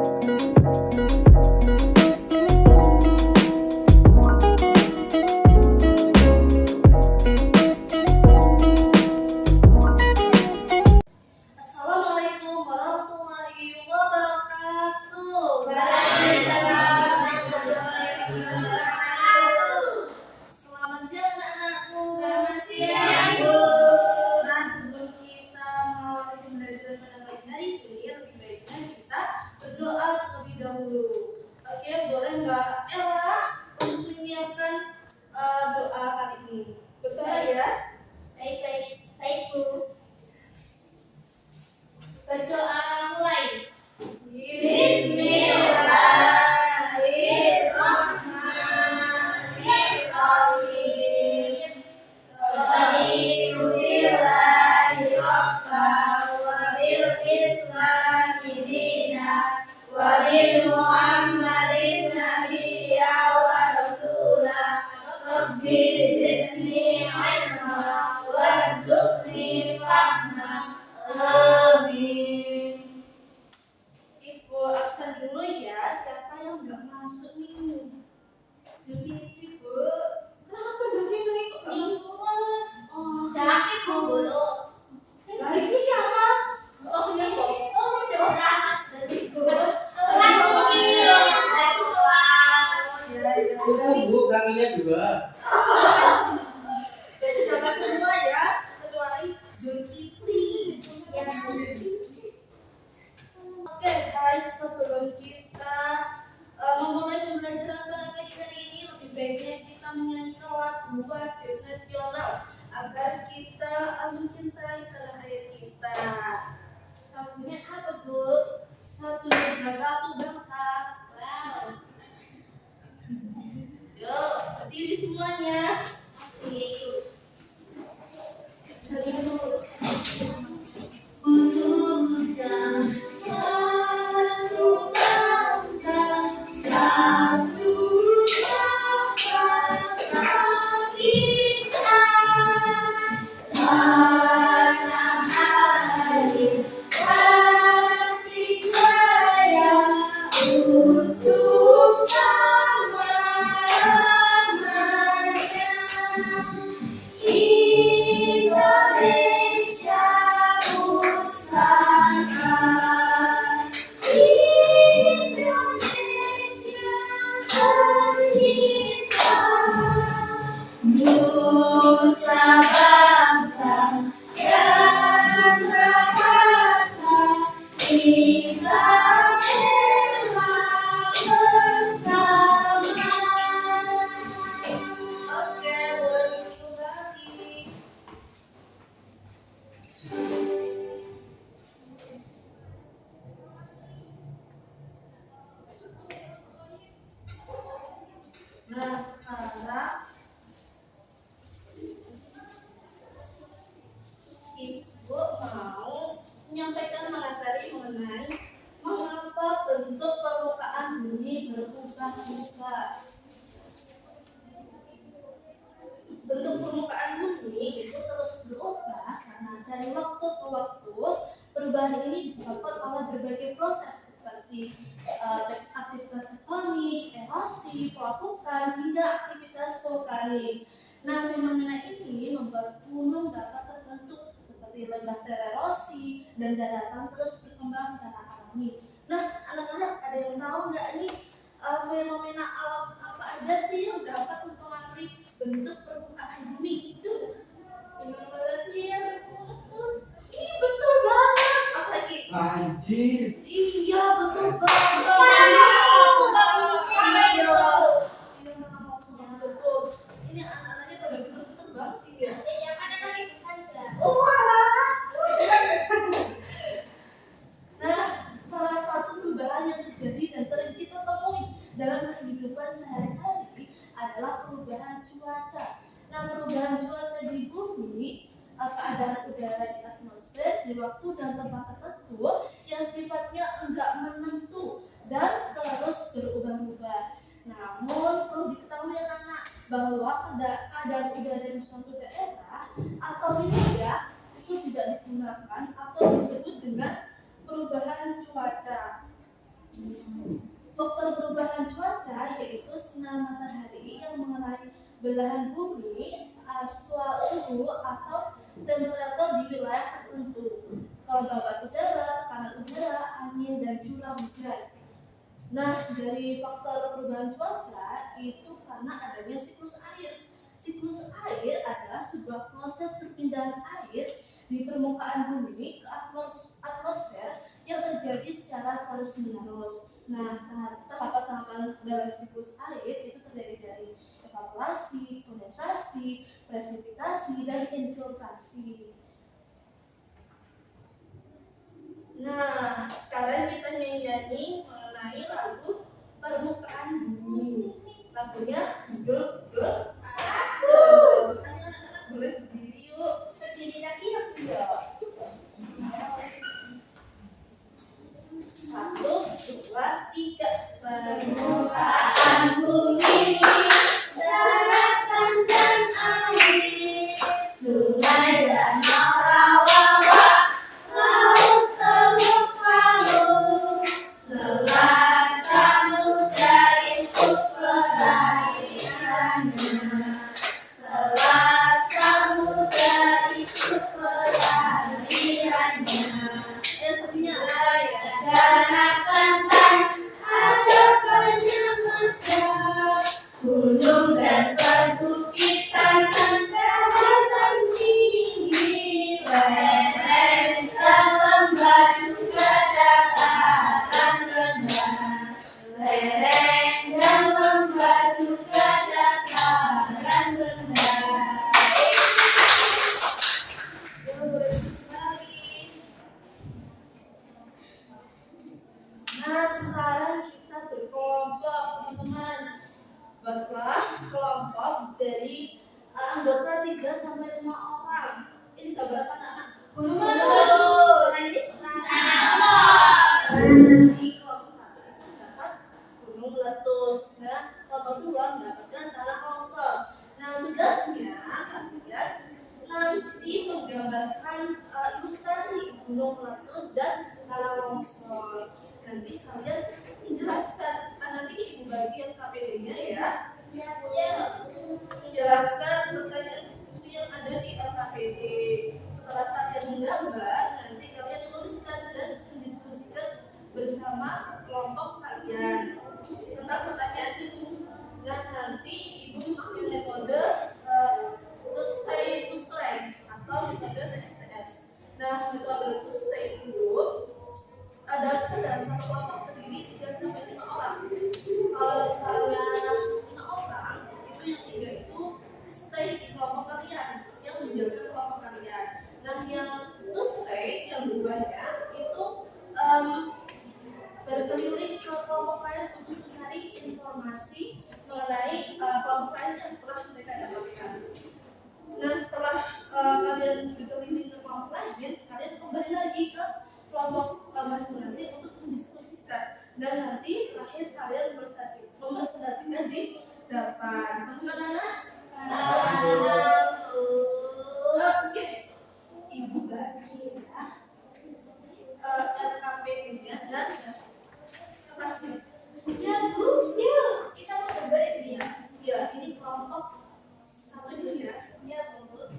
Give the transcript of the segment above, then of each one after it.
Assalamualaikum warahmatullahi wabarakatuh. Selamat siang anak-anakku. Selamat siang, Bu. Nah, sebelum kita mengawali pembelajaran pada pagi hari ini, lebih baiknya kita berdoa terlebih dahulu. Oke, boleh nggak Ella untuk menyiapkan doa kali ini? Bersuara ya. Baik, Bu. Berdoa mulai. Bismillahirrahmanirrahim. Raditu billahi rabban wa bil islami dinan wa bil Muhammadin nabiyya wa rasulah. Rabbi zidni ilma warzuqni fahma. Amin. Ibu absen dulu ya. Siapa yang nggak masuk nih? Zulkifli, Bu. Kenapa Zulkifli kok nggak masuk kelas? Oh, Sakit, Bu, dulu. lah itu siapa? Oh, ini kok. Oh, udah berangkat dari Bu. Telat, Bu. Saya pulang. Bu, kakinya dua. Jadi jangan semua ya, kecuali Zulkifli. Ya. Oke, baik, sebelum kita memulai pembelajaran pada pagi hari ini, lebih baiknya kita menyanyikan lagu wajib nasional agar kita mencintai tanah air kita. Lagunya apa, Bu? Satu Nusa, satu bangsa. Wow. Yuk, berdiri semuanya. Oke. Indonesia, satu bangsa, satu bahasa kita. Tanah air pasti jaya untuk selama-lamanya. Indonesia Pusaka, Indonesia tercinta, nusa bangsa dan bahasa kita rela bersama. Oke, boleh kembali. Nah, sekarang Ibu mau menyampaikan materi mengenai mengapa bentuk permukaan bumi berubah-ubah. Bentuk permukaan bumi itu terus berubah karena dari waktu ke waktu perubahan ini disebabkan oleh berbagai proses seperti aktivitas tektonik, erosi, pelapukan, hingga aktivitas vulkanik. Nah, fenomena ini membuat gunung dapat terbentuk seperti lembah tererosi dan daratan terus berkembang secara alami. Nah, anak-anak ada yang tahu nggak nih fenomena alam apa aja sih yang dapat mempengaruhi bentuk permukaan bumi itu? Ih, betul banget. Apalagi? Anjir. Iya, betul banget. Betul. Ini anak-anaknya pada betul banget ya. Ya, kan lagi defense ya. Oh, walah. Nah, salah satu perubahan yang terjadi dan sering kita temui dalam kehidupan sehari-hari adalah perubahan cuaca. Nah, perubahan cuaca di bumi, keadaan udara di atmosfer di waktu dan tempat tertentu yang sifatnya enggak menentu dan terus berubah-ubah. Namun perlu diketahui anak-anak bahwa keadaan udara di suatu daerah atau wilayah itu tidak digunakan atau disebut dengan perubahan cuaca. sinar matahari yang mengenai belahan bumi, suhu atau temperatur di wilayah tertentu, kelembaban udara, tekanan udara, angin, dan curah hujan. Nah, dari faktor perubahan cuaca itu karena adanya siklus air. Siklus air adalah sebuah proses perpindahan air di permukaan bumi ke atmosfer yang terjadi secara terus-menerus. Nah, tahapan-tahapan dalam siklus air itu terdiri dari evaporasi, kondensasi, presipitasi, dan infiltrasi. Nah, sekarang kita nyanyi mengenai lagu Permukaan Bumi. Lagunya judul Aku. Anak-anak boleh berdiri yuk. Berdiri lagi yuk. Satu, dua, tiga. Permukaan bumi, daratan dan air, sungai dan rawa-rawa, laut teluk palu, selat samudra itu perairannya, selat samudra itu perairannya. Daratan ada banyak macam, gunung dan perbukitan dan dataran tinggi, lereng dan lembah juga dataran rendah, lereng dan lembah juga dataran rendah. Nah, sekarang kita berkelompok, teman-teman. Buatlah kelompok dari anggota 3 sampai 5 orang. Ini gambar apa, anak-anak? Gunung meletus. Nanti kelompok 1 itu mendapat gunung meletus. Nah, kelompok 2 mendapatkan tanah longsor. Nah, tugasnya kalian nanti menggambarkan ilustrasi gunung meletus dan tanah longsor. Nanti kalian menjelaskan, nanti ibu bagian KPD-nya ya, menjelaskan pertanyaan diskusi yang ada di LKPD. Setelah kalian menggambar, nanti kalian menuliskan dan mendiskusikan bersama kelompok kalian tentang pertanyaan itu. Dan nanti ibu memakai metode to stay to strength atau metode TSTS. Nah, metode to stay itu ada dalam satu kelompok terdiri 3 sampai 5 orang. Kalau misalnya 5 orang, itu yang 3 itu stay di kelompok kalian, yang menjaga kelompok kalian. Nah, yang to stay, yang 2-nya itu berkeliling ke kelompok kalian untuk mencari informasi mengenai kelompok kalian yang telah mereka dapatkan. Nah, setelah kalian berkeliling ke kelompok lain, kalian kembali lagi ke kelompok masing-masing untuk mendiskusikan, dan nanti terakhir kalian mempresentasikan di depan. Paham, anak-anak? Oke. Ibu bagi ya LKPD-nya dan kertasnya. Ya Bu, siap. Kita mau gambar ini ya. Ya, ini kelompok 1 itu ya. Ya Bu.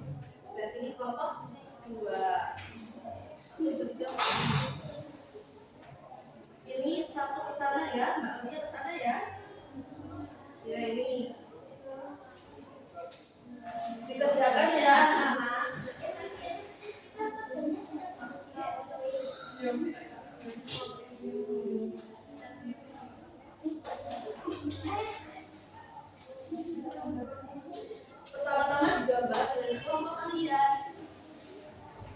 Dan ini kelompok 2. Ini 1 ke sana ya, Mbak Amelia ke sana ya. Ya, ini dikerjakan ya anak-anak. Pertama-tama digambar dari kelompok kalian.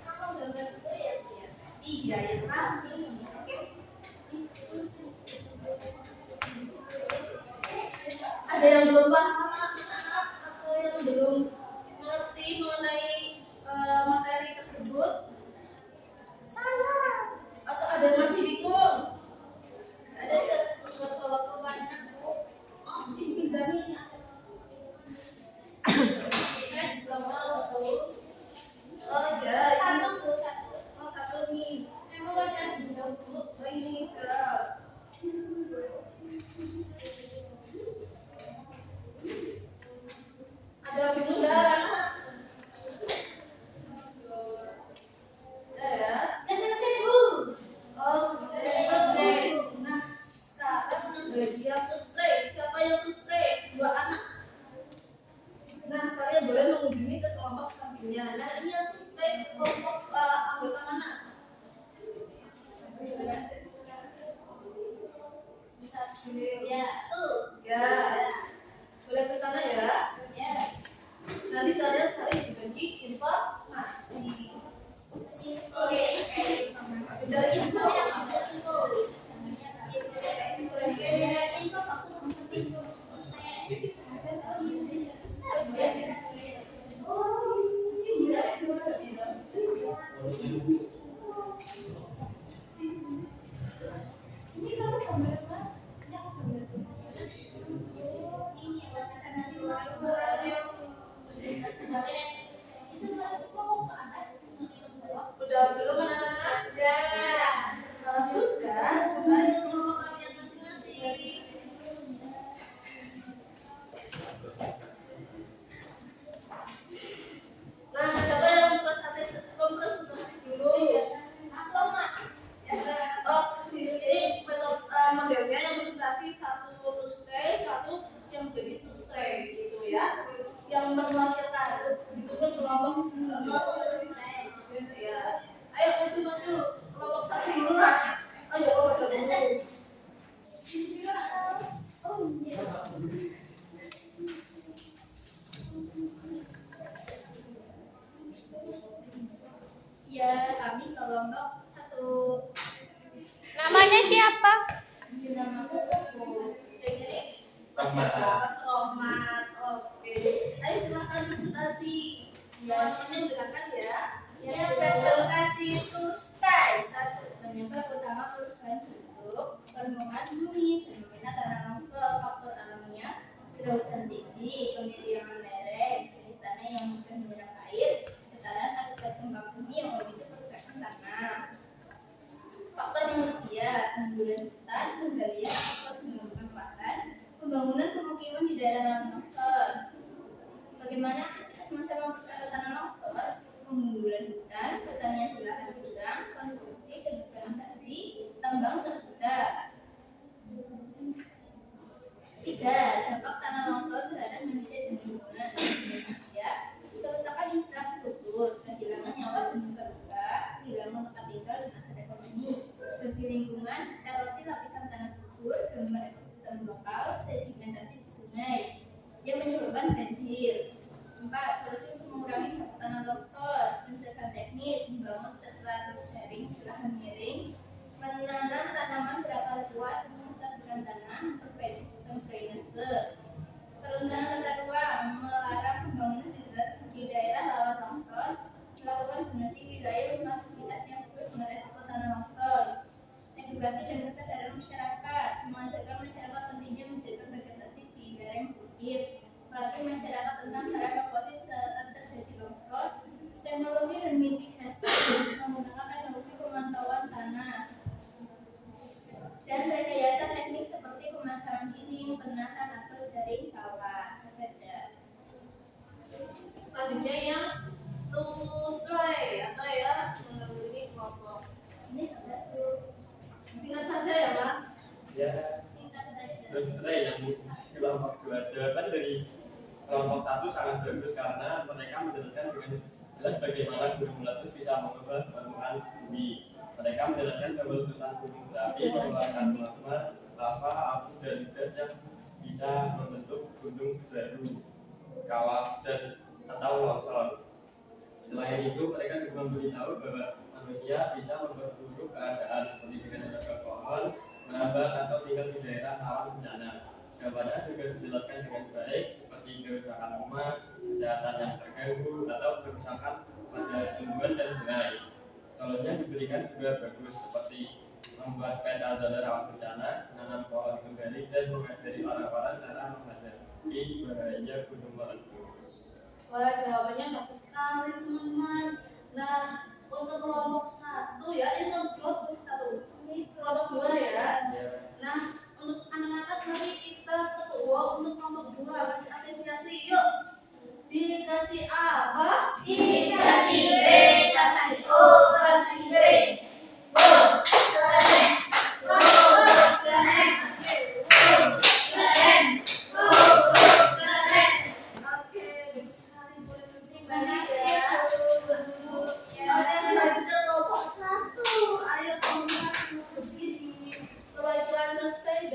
Kalau gambar itu ya, iya yang tadi. Ada yang belum paham atau yang belum mengerti mengenai materi tersebut? Saya. Atau ada yang masih bingung? Ada yang bawa-bawa aku? Oh, ini pinjami. Belum mau. Oh ya, satu. Oh, 1 nih. Saya mau lihat dulu. Oh, ini hijau. yang to stay? 2 anak. Nah, kalian boleh mengunjungi ke kelompok selanjutnya. Nah, ini yang to stay kelompok anggota mana? Ya, tuh. Ya, boleh ke sana ya. Ya. Nanti kalian saling berbagi informasi. Oke. Dari Info info. yang info. Info maksudnya Udah belum anak-anak? Kalau sudah, kembali ke kelompok kalian masing-masing. Nah, siapa yang mempresentasi dulu? Oh, sini ini metode modelnya yang presentasi, satu to stay, satu yang jadi to stay gitu ya. Yang mewakilkan itu kan kelompok ya. Ayo maju kelompok satu dulu lah. Ayo kelompok dulu. ya kami kelompok 1. Namanya siapa? Namaku Koko. Jadi Rahmat. Mas Rohmat. Oke. Ayo silakan presentasi. Ya, namanya gerakan ya. Ya, presentasi to stay. 1. Penyebab utama kerusakan bentuk, permukaan bumi, fenomena tanah longsor, faktor alamiah, curah hujan tinggi, kemiringan lereng, jenis tanah yang mudah menyerap air, getaran akibat gempa bumi yang memicu pergerakan tanah. Faktor manusia, penggunaan hutan, penggalian atau pembangunan lahan, pembangunan pemukiman di daerah longsor. Bagaimana aktivitas masyarakat mempercepat tanah longsor? Penggundulan hutan, pertanian di lahan jurang, konstruksi dan fragmentasi, tambang terbuka. 3. Dampak tanah longsor terhadap manusia dan lingkungan. Ya, kerusakan infrastruktur, kehilangan nyawa dan luka-luka, kehilangan tempat tinggal dan aset ekonomi. Bagi lingkungan, erosi lapisan tanah subur, gangguan ekosistem lokal, sedimentasi di sungai yang menyebabkan banjir. 4. Solusi untuk mengurangi dampak tanah longsor, pencegahan teknis, membangun strategi sharing di lahan miring, menanam tanaman berakar kuat untuk menstabilkan tanah, memperbaiki sistem drainase. Perencanaan tata ruang, melarang pembangunan di daerah rawan longsor, melakukan zonasi wilayah untuk aktivitas yang sesuai dengan resiko tanah longsor. Edukasi dan kesadaran masyarakat, mengajarkan masyarakat pentingnya menjaga vegetasi di lereng bukit, melatih masyarakat tentang cara evakuasi saat terjadi longsor, teknologi dan mitigasi menggunakan teknologi pemantauan tanah, dan rekayasa teknik seperti pemasangan dinding, penahan atau jaring kawat. Baca. Selanjutnya yang to stay atau ya mengunjungi kelompok. Ini satu. Singkat saja ya Mas. Ya, Singkat saja. terus yang di kelompok 2. Jawaban dari kelompok 1 sangat bagus karena mereka menjelaskan dengan jelas bagaimana gunung meletus bisa mengubah permukaan bumi. Mereka menjelaskan bahwa letusan gunung berapi mengeluarkan magma, lava, abu, dan gas yang bisa membentuk gunung baru, kawah, dan atau longsor. Selain itu, mereka juga memberitahu bahwa manusia bisa memperburuk keadaan seperti dengan menebang pohon, menambang atau tinggal di daerah rawan bencana. Jawabannya juga dijelaskan dengan baik seperti kerusakan rumah, kesehatan yang terganggu, atau kerusakan pada tumbuhan dan sungai. Solusinya diberikan juga bagus seperti membuat peta zona rawan bencana, menanam pohon kembali, dan mengajari orang-orang cara menghadapi bahaya gunung meletus. Wah, jawabannya bagus sekali teman-teman. Nah, untuk kelompok 1 ya, ini kelompok 1. Ini kelompok 2 ya. Nah, untuk anak-anak mari kita ketua untuk kelompok 2 kasih apresiasi yuk. Dikasih apa? Dikasih B, kasih O, kasih B. Keren. Keren.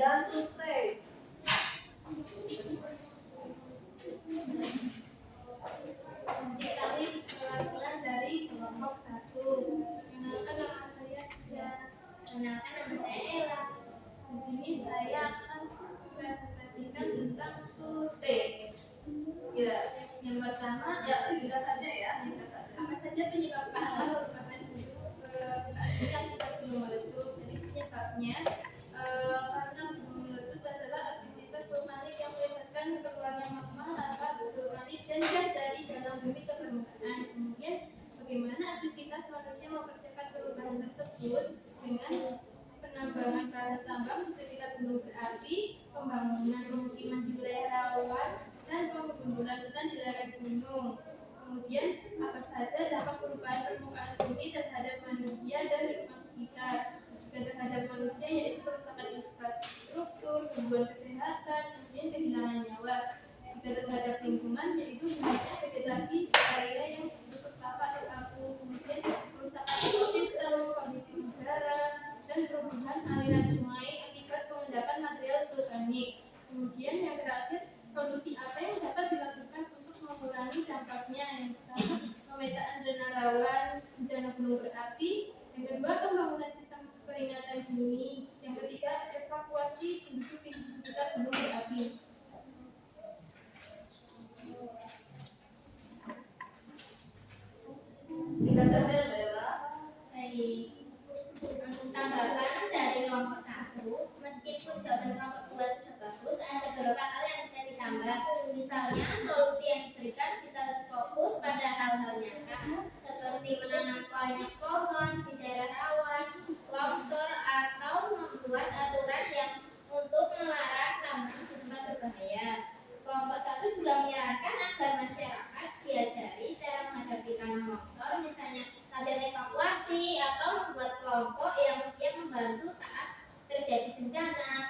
dan to stay. Kami perwakilan dari kelompok 1. Perkenalkan nama saya Tia. Perkenalkan nama saya Ella. Di sini saya akan presentasikan tentang to stay. Ya, Yang pertama, singkat saja ya, singkat saja. apa saja penyebab pahala merupakan bentuk permukaan yang kita gunung meletus. Jadi penyebabnya karena gunung meletus adalah aktivitas vulkanik yang melibatkan keluarnya magma, lava, vulkanik dan gas dari dalam bumi ke permukaan. Kemudian bagaimana aktivitas manusia mempercepat perubahan tersebut dengan penambangan bahan tambang di sekitar gunung berapi, pembangunan pemukiman di wilayah rawan, dan penggundulan hutan di lereng gunung. Kemudian apa saja dampak perubahan permukaan bumi terhadap manusia dan lingkungan sekitar. Dan terhadap manusia yaitu kerusakan infrastruktur, gangguan kesehatan, kemudian kehilangan nyawa. Jika terhadap lingkungan yaitu misalnya vegetasi di area yang tertutup lava atau abu, kemudian kerusakan ekosistem, kondisi udara, dan perubahan aliran sungai akibat pengendapan material vulkanik. Kemudian yang terakhir, solusi apa yang dapat dilakukan untuk mengurangi dampaknya? Yang pertama, pemetaan zona rawan bencana gunung berapi. Yang kedua, pembangunan sistem peringatan dini. Yang ketiga, evakuasi penduduk di sekitar gunung berapi. Singkat saja, Bella. Baik. Untuk tanggapan dari kelompok 1, meskipun jawaban kelompok 2 sudah bagus, ada beberapa hal yang bisa ditambah. Misalnya, solusi yang diberikan bisa lebih fokus pada hal-hal nyata, seperti menanam banyak pohon di daerah rawan, longsor, atau membuat aturan yang untuk melarang tambang di tempat berbahaya. Kelompok 1 juga menyarankan agar masyarakat diajari cara menghadapi tanah longsor, misalnya latihan evakuasi atau membuat kelompok yang siap membantu saat terjadi bencana.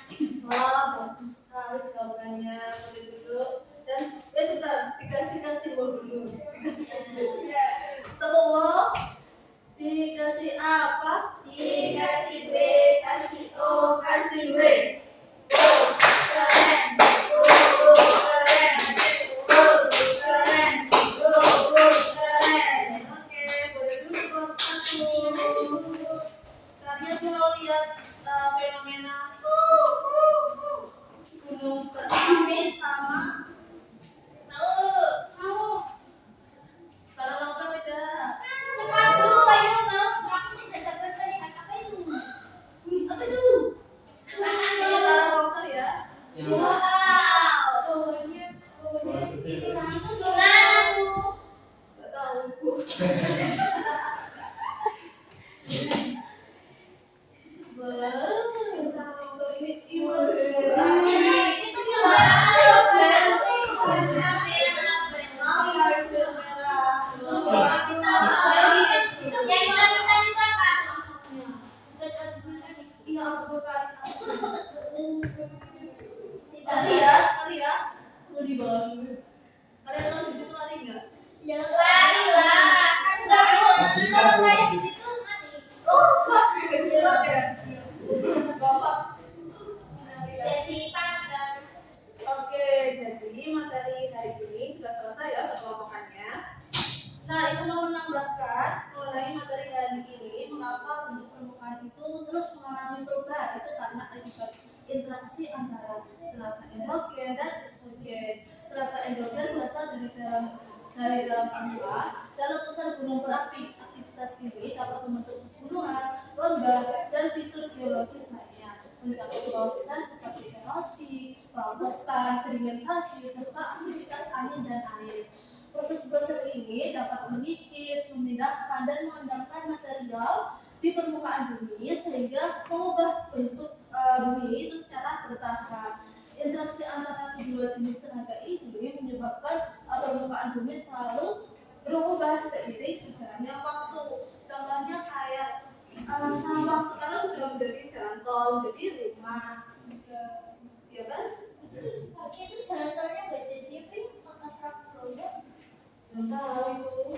Wah, bagus sekali jawabannya. Boleh duduk dan sebentar, dikasih dulu. Tepuk wall. Dikasih apa? Dikasih B, kasih O, kasih W. keren. Keren. Oke, boleh duduk kelompok 1. Kalian mau lihat fenomena gunung berapi sama Mau. tanah longsor tidak? Cepat dulu, ayo mau. Aku tidak dapat melihat apa itu. Apa itu? Apaan Ini itu? tanah longsor ya. Wow. Itu gimana tuh? Gak tahu. Tanah longsor ini meletus semua. Itu gimana? Mau yang biru merah. Yang hitam itu apa? Iya, aku tarik. Bisa Lihat. Ngeri banget. Kalian tahu di situ lari nggak? lari lah. Enggak, Bu. Kalau saya di situ mati. Bapak. Jadi panggang. Oke, jadi materi hari ini sudah selesai ya perkelompokannya. Nah, Ibu mau menambahkan mengenai materi hari ini, mengapa bentuk permukaan itu terus mengalami perubahan. Itu karena akibat interaksi antara tenaga endogen dan eksogen. Tenaga endogen berasal dari dalam awan dan letusan gunung berapi. Aktivitas ini dapat membentuk gunungan, lembah, dan fitur geologis lainnya. Mencakup proses seperti erosi, pelambatan, sedimentasi, serta aktivitas angin dan air. Proses-proses ini dapat mengikis, memindahkan, dan mengendapkan material di permukaan bumi sehingga mengubah bentuk bumi itu secara bertahap. Interaksi antara kedua jenis tenaga ini menyebabkan permukaan bumi selalu berubah seiring berjalannya waktu. Contohnya kayak Sampang sekarang sudah menjadi jalan tol, jadi rumah, ya kan? Itu jalan tolnya nggak jadi apa? Makassar Proyek. Belum tahu itu.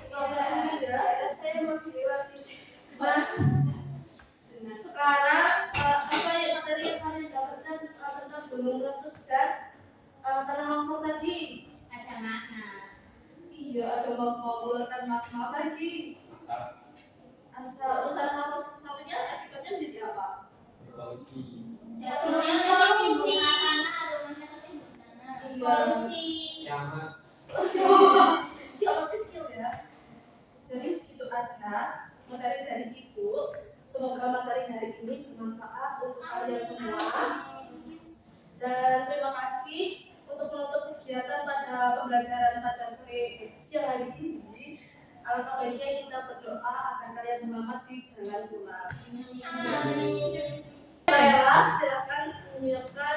Ya, saya mau dilewati. Nah, sekarang apa yang materi yang kalian dapatkan gunung meletus dan tanah longsor tadi. Ada makna. Iya, ada magma mengeluarkan magma lagi. Asal tanah longsor samanya akibatnya menjadi apa? Polusi. Rumahnya polusi. Rumahnya ketimbun tanah. Polusi. Kiamat. Kiamat kecil ya. Jadi segitu aja materi dari itu. Semoga materi hari ini bermanfaat untuk kalian semua. Dan terima kasih untuk menutup kegiatan pada pembelajaran pada siang hari ini. Alangkah baiknya kita berdoa agar kalian selamat di jalan pulang. Amin. Baiklah, silakan menyiapkan